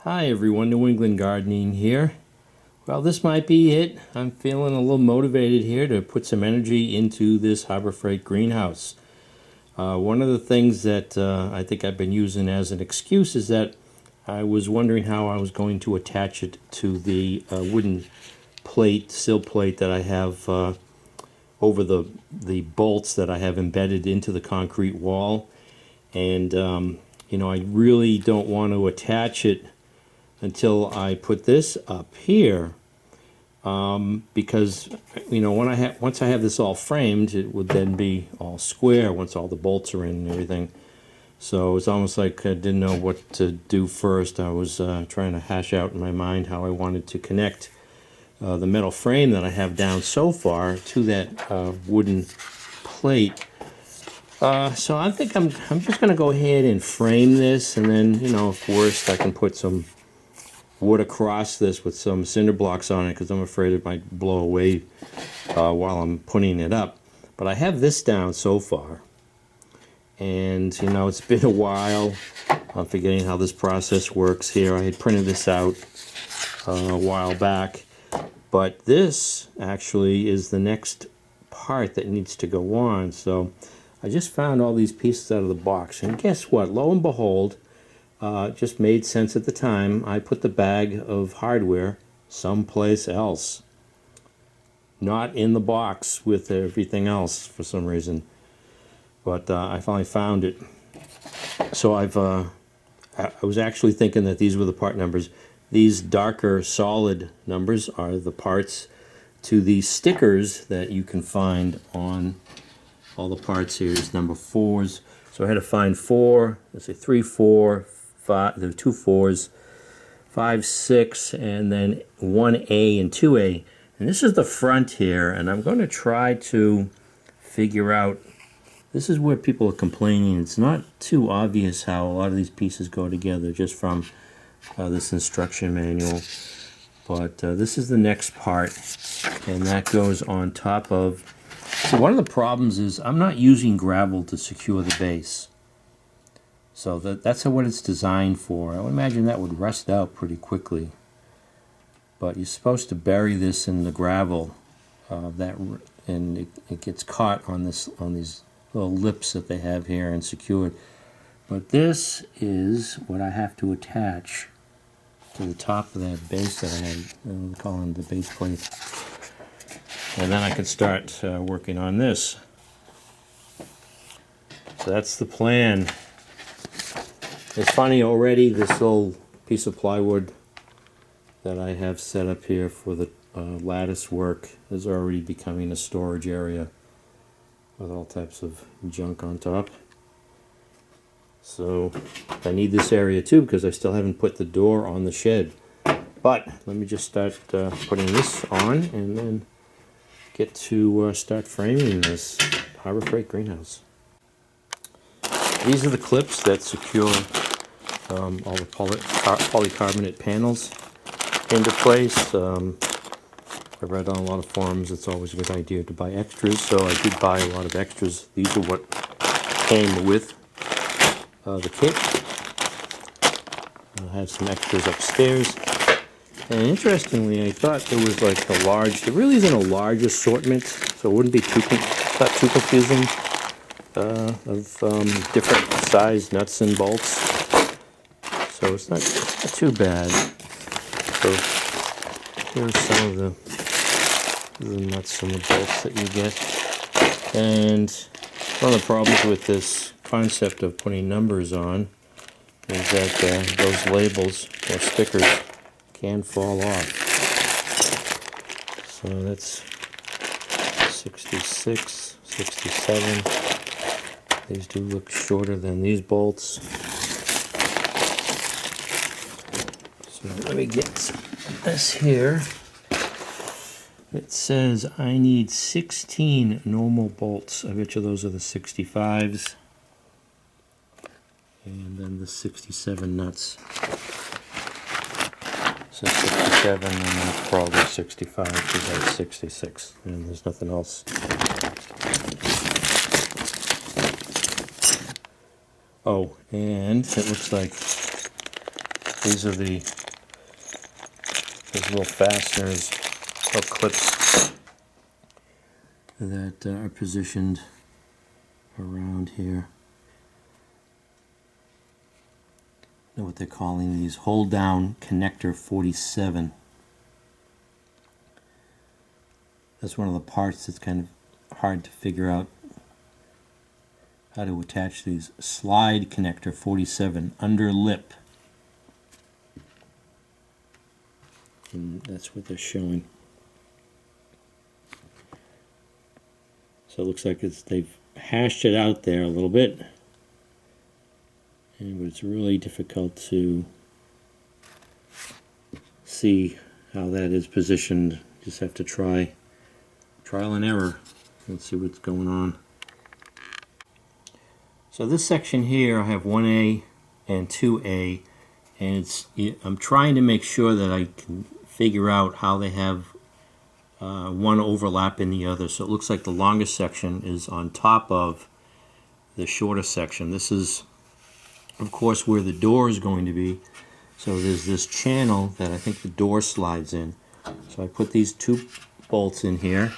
Hi everyone, New England Gardening here. Well, this might be it. I'm feeling a little motivated here to put some energy into this Harbor Freight greenhouse. One of the things that I think I've been using as an excuse is that I was wondering how I was going to attach it to the wooden plate, sill plate that I have over the bolts that I have embedded into the concrete wall. And, I really don't want to attach it until I put this up here, because once I have this all framed, it would then be all square once all the bolts are in and everything. So it's almost like I didn't know what to do first. I was trying to hash out in my mind how I wanted to connect the metal frame that I have down so far to that wooden plate. So I think I'm just going to go ahead and frame this, and then, if worst, I can put some wood across this with some cinder blocks on it, because I'm afraid it might blow away while I'm putting it up. But I have this down so far, and it's been a while. I'm forgetting how this process works here. I had printed this out a while back, but this actually is the next part that needs to go on. So I just found all these pieces out of the box, and guess what? Lo and behold, it just made sense at the time. I put the bag of hardware someplace else, not in the box with everything else for some reason. But I finally found it. So I was actually thinking that these were the part numbers. These darker solid numbers are the parts to the stickers that you can find on all the parts. Here's number 4s. So I had to find 4. Let's say 3, 4, 5. There are 2 4s, 5, 6, and then 1A and 2A. And this is the front here, and I'm going to try to figure out. This is where people are complaining. It's not too obvious how a lot of these pieces go together just from this instruction manual. But this is the next part, and that goes on top of. So one of the problems is I'm not using gravel to secure the base. So that's what it's designed for. I would imagine that would rust out pretty quickly. But you're supposed to bury this in the gravel, and it gets caught on these little lips that they have here and secured. But this is what I have to attach to the top of that base that I had. I'm calling the base plate. And then I can start working on this. So that's the plan. It's funny already, this little piece of plywood that I have set up here for the lattice work is already becoming a storage area with all types of junk on top. So I need this area too, because I still haven't put the door on the shed. But let me just start putting this on, and then get to start framing this Harbor Freight greenhouse. These are the clips that secure all the polycarbonate panels into place. I read on a lot of forums it's always a good idea to buy extras, so I did buy a lot of extras. These are what came with the kit. I have some extras upstairs. And interestingly, I thought there was like a large, there really isn't a large assortment, so it wouldn't be not too confusing, of different size nuts and bolts. So it's not too bad. So here's some of the nuts and the bolts that you get. And one of the problems with this concept of putting numbers on is that those labels or stickers can fall off. So that's 66, 67. These do look shorter than these bolts. So let me get this here. It says I need 16 normal bolts. I bet you those are the 65s. And then the 67 nuts. So 67, and that's probably 65, because that's 66, and there's nothing else. Oh, and it looks like These are these little fasteners or clips that are positioned around here. I know what they're calling these, hold down connector 47. That's one of the parts that's kind of hard to figure out how to attach these. Slide connector 47, under lip. And that's what they're showing. So it looks like they've hashed it out there a little bit, and it's really difficult to see how that is positioned. Just have to trial and error. Let's see what's going on. So this section here, I have 1A and 2A, and I'm trying to make sure that I can figure out how they have one overlapping the other. So it looks like the longest section is on top of the shorter section. This is, of course, where the door is going to be. So there's this channel that I think the door slides in. So I put these 2 bolts in here,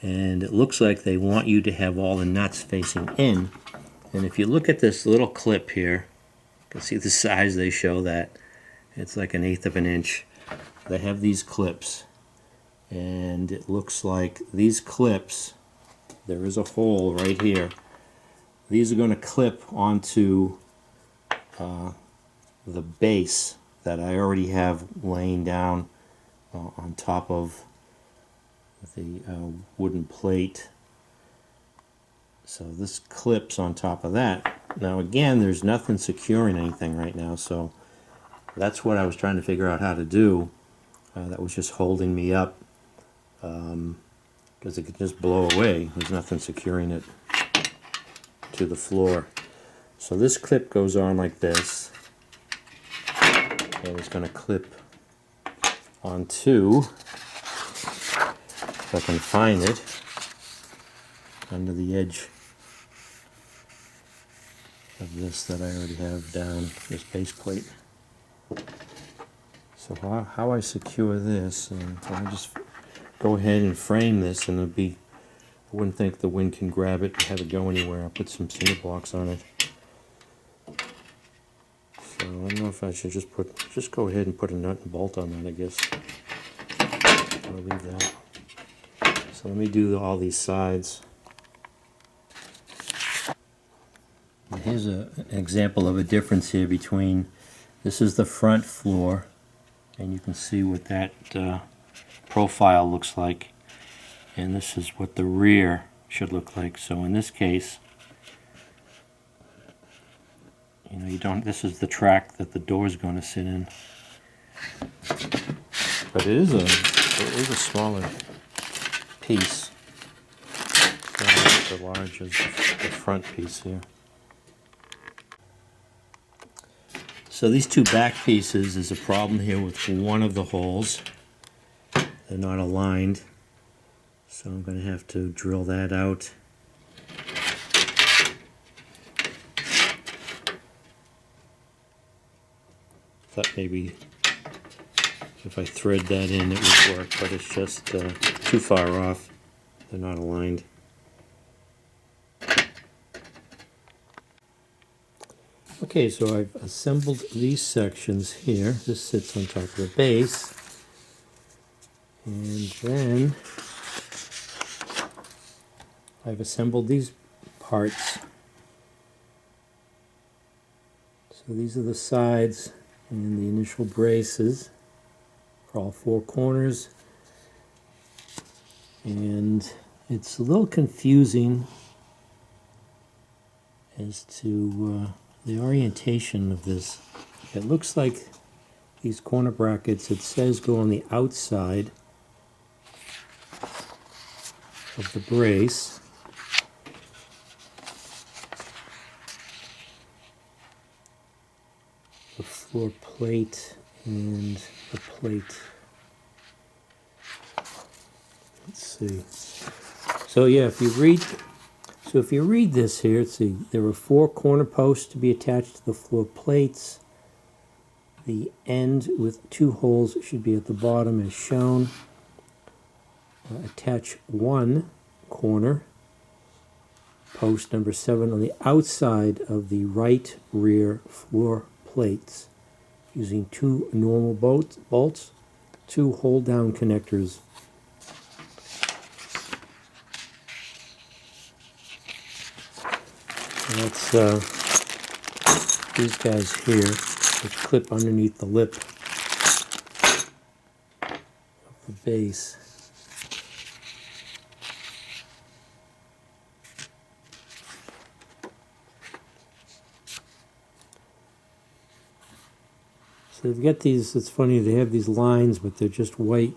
and it looks like they want you to have all the nuts facing in. And if you look at this little clip here, you can see the size they show that. It's like 1/8 of an inch. They have these clips. And it looks like these clips, there is a hole right here. These are going to clip onto the base that I already have laying down on top of the wooden plate. So this clips on top of that. Now again, there's nothing securing anything right now, so that's what I was trying to figure out how to do. That was just holding me up. Because it could just blow away. There's nothing securing it to the floor. So this clip goes on like this, and it's going to clip onto, if I can find it, under the edge of this that I already have down, this base plate. So how I secure this, so I just go ahead and frame this, and it'll be, I wouldn't think the wind can grab it and have it go anywhere. I'll put some cinder blocks on it. So I don't know if I should just go ahead and put a nut and bolt on that, I guess. I'll leave that. So let me do all these sides. And here's an example of a difference here between, this is the front floor, and you can see what that profile looks like, and this is what the rear should look like. So in this case, you know, you don't, this is the track that the door is going to sit in, but it is a smaller piece. It's not as large as the front piece here. So these 2 back pieces, is a problem here with one of the holes. They're not aligned, so I'm going to have to drill that out. Thought maybe if I thread that in it would work, but it's just too far off. They're not aligned. Okay, so I've assembled these sections here. This sits on top of the base. And then I've assembled these parts. So these are the sides and the initial braces for all 4 corners. And it's a little confusing as to the orientation of this. It looks like these corner brackets, it says go on the outside of the brace. The floor plate and the plate. Let's see. So yeah, if you read this here, let's see, there are 4 corner posts to be attached to the floor plates. The end with 2 holes should be at the bottom as shown. Attach 1 corner, post number 7, on the outside of the right rear floor plates using 2 normal bolts, 2 hold-down connectors. And that's these guys here, which clip underneath the lip of the base. So they've got these, it's funny, they have these lines, but they're just white.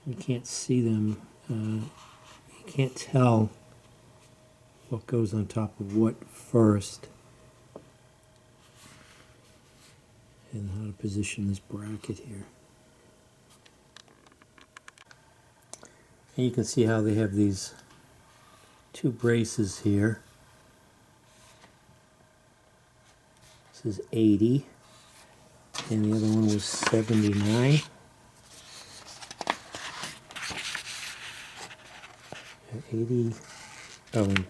You can't see them. You can't tell what goes on top of what first. And how to position this bracket here. And you can see how they have these 2 braces here. This is 80, and the other one was 79. And 80, oh, and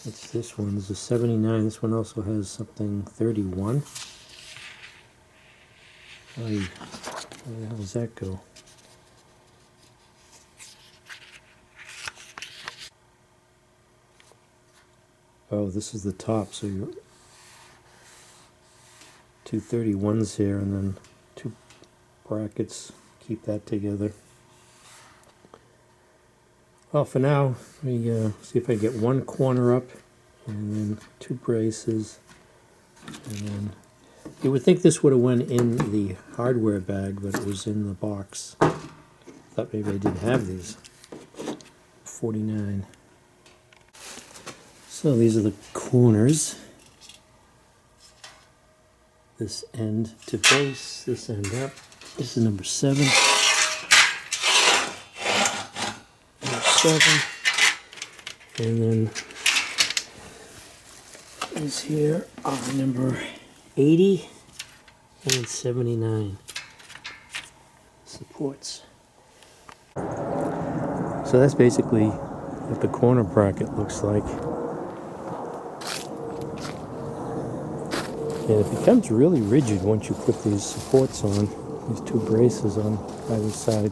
it's this one, this is 79, this one also has something 31. Where the hell does that go? Oh, this is the top, so you're 2 31s here, and then 2 brackets keep that together. Well, for now, let me see if I get 1 corner up, and then 2 braces, and then you would think this would have went in the hardware bag, but it was in the box. Thought maybe I didn't have these. 49. So these are the corners. This end to base, this end up. This is number 7. Number 7. And then these here are number 80 and 79 supports. So that's basically what the corner bracket looks like. And it becomes really rigid once you put these supports on, these 2 braces on either side.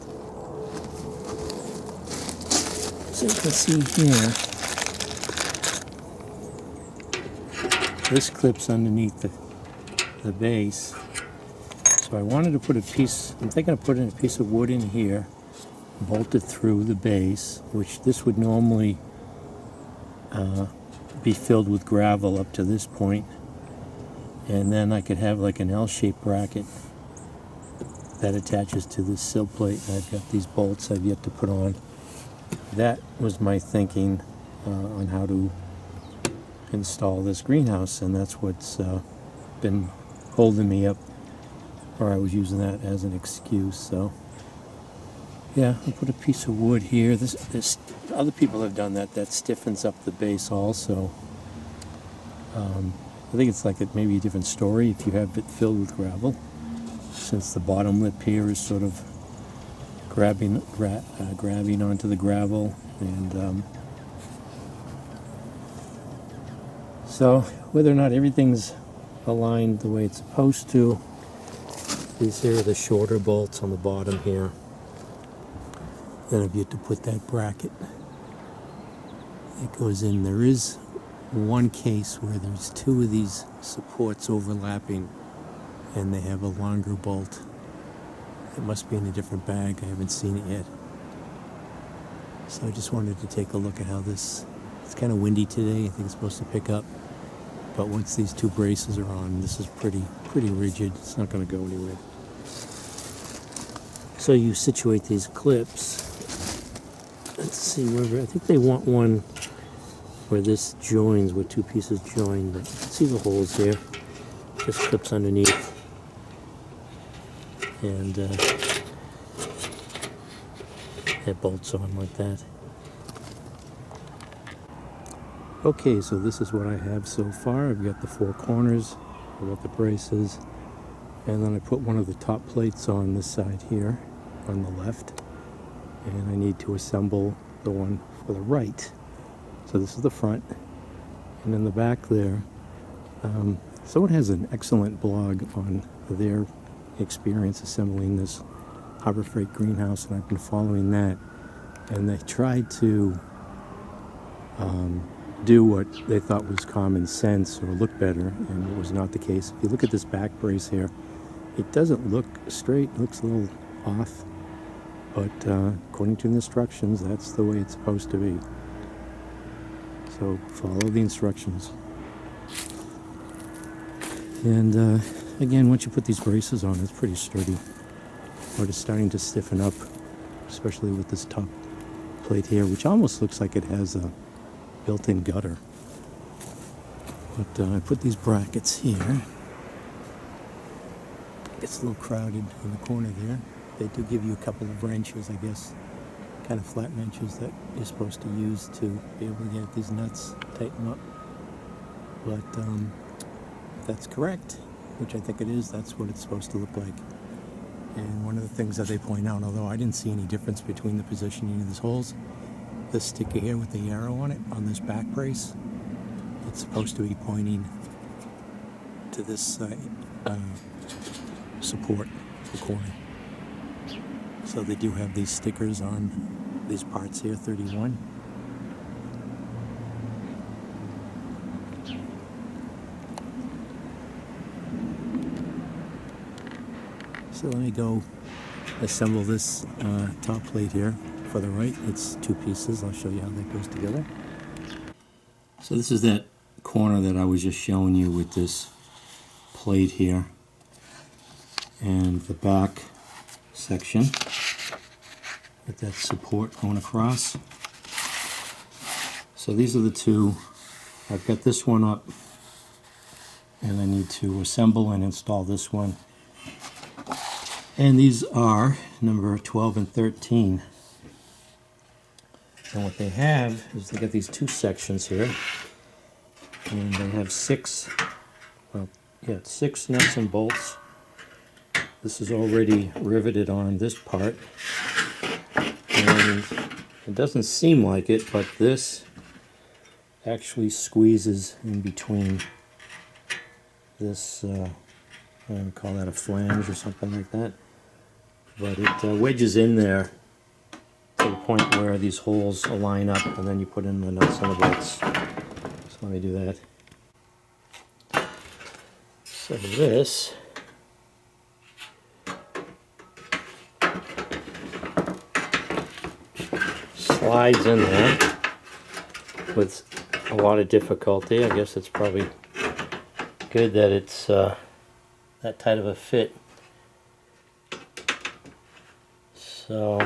So you can see here, this clips underneath the base. So I wanted to put a piece, I'm thinking of putting a piece of wood in here, bolt it through the base, which this would normally be filled with gravel up to this point. And then I could have like an L-shaped bracket that attaches to this sill plate. And I've got these bolts I've yet to put on. That was my thinking on how to install this greenhouse, and that's what's been holding me up, or I was using that as an excuse. So yeah, I put a piece of wood here. This other people have done that. That stiffens up the base also. I think it's like maybe a different story if you have it filled with gravel, since the bottom lip here is sort of grabbing onto the gravel, and so whether or not everything's aligned the way it's supposed to, these here are the shorter bolts on the bottom here. Then I've yet to put that bracket. It goes in. There is one case where there's 2 of these supports overlapping and they have a longer bolt. It must be in a different bag. I haven't seen it yet. So I just wanted to take a look at how this, it's kind of windy today. I think it's supposed to pick up. But once these 2 braces are on, this is pretty rigid. It's not going to go anywhere. So you situate these clips. Let's see, wherever, I think they want one where this joins, where 2 pieces join, but see the holes there. Just clips underneath. And it bolts on like that. Okay, so this is what I have so far. I've got the four corners, I've got the braces, and then I put one of the top plates on this side here, on the left, and I need to assemble the one for the right. So this is the front, and in the back there, someone has an excellent blog on their experience assembling this Harbor Freight greenhouse, and I've been following that. And they tried to do what they thought was common sense or look better, and it was not the case. If you look at this back brace here, it doesn't look straight, it looks a little off, but according to the instructions, that's the way it's supposed to be. So follow the instructions. And again, once you put these braces on, it's pretty sturdy. But it's starting to stiffen up, especially with this top plate here, which almost looks like it has a built-in gutter. But I put these brackets here. It's a little crowded in the corner there. They do give you a couple of wrenches, I guess, kind of flat wrenches that you're supposed to use to be able to get these nuts tighten up. But if that's correct, which I think it is, that's what it's supposed to look like. And one of the things that they point out, although I didn't see any difference between the positioning of these holes, this sticker here with the arrow on it, on this back brace, it's supposed to be pointing to this support, the corner. So they do have these stickers on these parts here, 31. So let me go assemble this top plate here for the right. It's two pieces. I'll show you how that goes together. So this is that corner that I was just showing you with this plate here, and the back section with that support going across. So these are the two. I've got this one up, and I need to assemble and install this one. And these are number 12 and 13. And what they have is they got these two sections here. And they have six nuts and bolts. This is already riveted on this part. And it doesn't seem like it, but this actually squeezes in between this, I would call that a flange or something like that. But it wedges in there to the point where these holes line up, and then you put in the nuts and the bolts. So let me do that. So this slides in there with a lot of difficulty. I guess it's probably good that it's that tight of a fit. So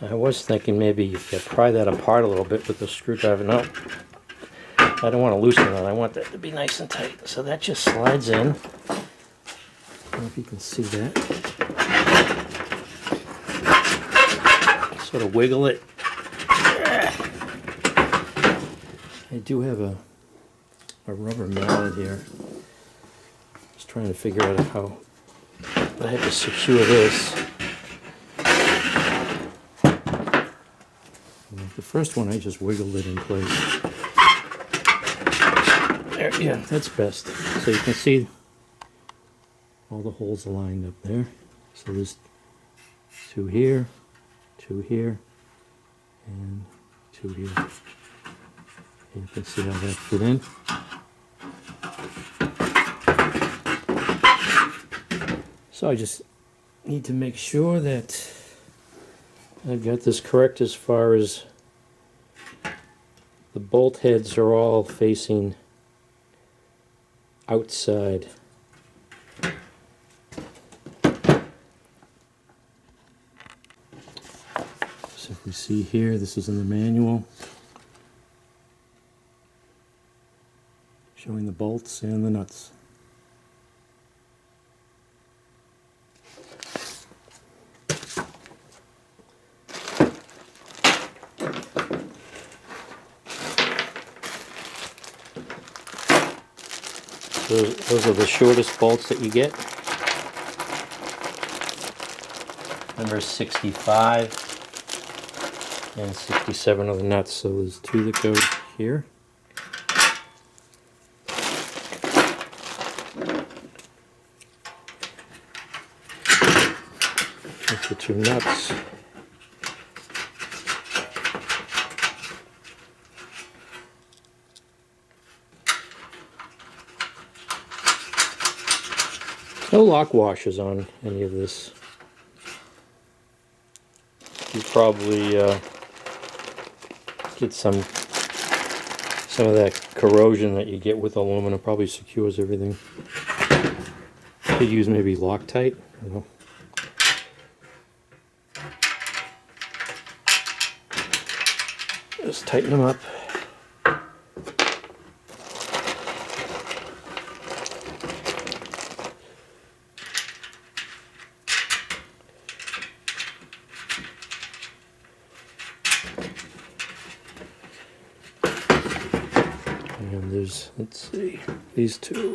I was thinking maybe you could pry that apart a little bit with the screwdriver. No, I don't want to loosen that. I want that to be nice and tight. So that just slides in. I don't know if you can see that. Sort of wiggle it. I do have a rubber mallet here. Just trying to figure out how I have to secure this. The first one I just wiggled it in place. There, yeah, that's best. So you can see all the holes are lined up there. So there's two here, and two here. And you can see how that fit in. So I just need to make sure that I've got this correct as far as the bolt heads are all facing outside. So if we see here, this is in the manual, showing the bolts and the nuts. Those are the shortest bolts that you get. Number 65 and 67 are the nuts. So there's two that go here. That's the two nuts. No lock washers on any of this. You probably get some of that corrosion that you get with aluminum. Probably secures everything. Could use maybe Loctite. You know. Just tighten them up. And there's, let's see, these two.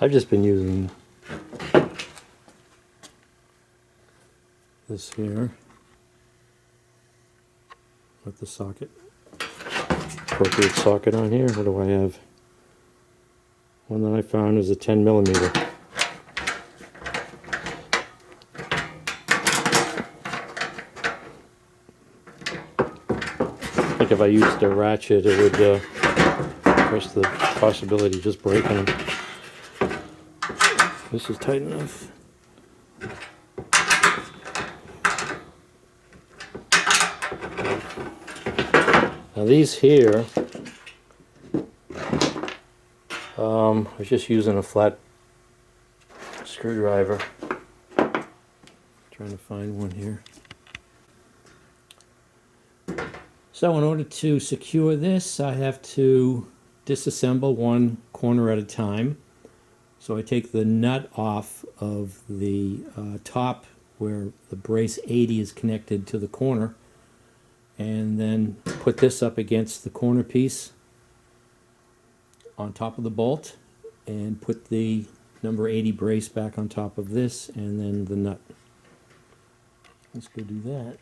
I've just been using this here with the socket, appropriate socket on here. What do I have? One that I found is a 10 millimeter. I think if I used a ratchet, it would press the possibility of just breaking them. This is tight enough. Now these here, I was just using a flat screwdriver. Trying to find one here. So in order to secure this, I have to disassemble one corner at a time. So I take the nut off of the top where the brace 80 is connected to the corner, and then put this up against the corner piece on top of the bolt, and put the number 80 brace back on top of this, and then the nut. Let's go do that.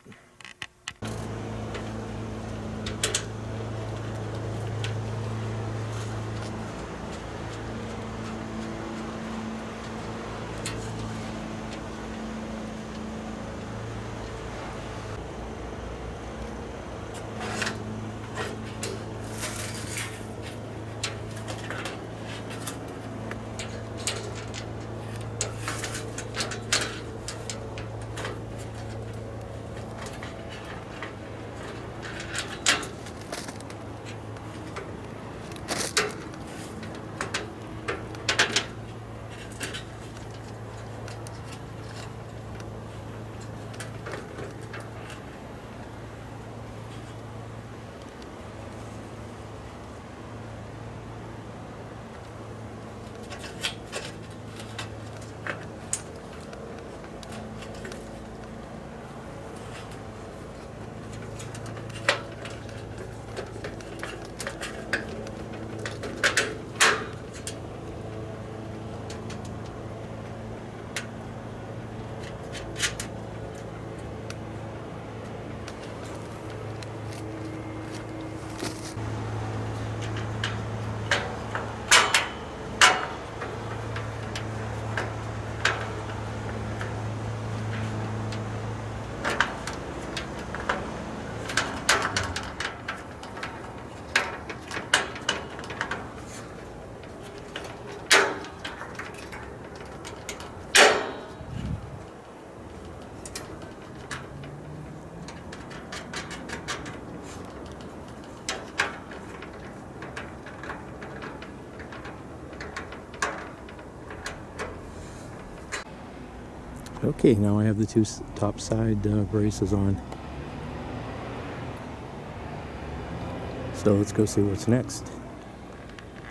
Okay, now I have the two top side braces on. So let's go see what's next.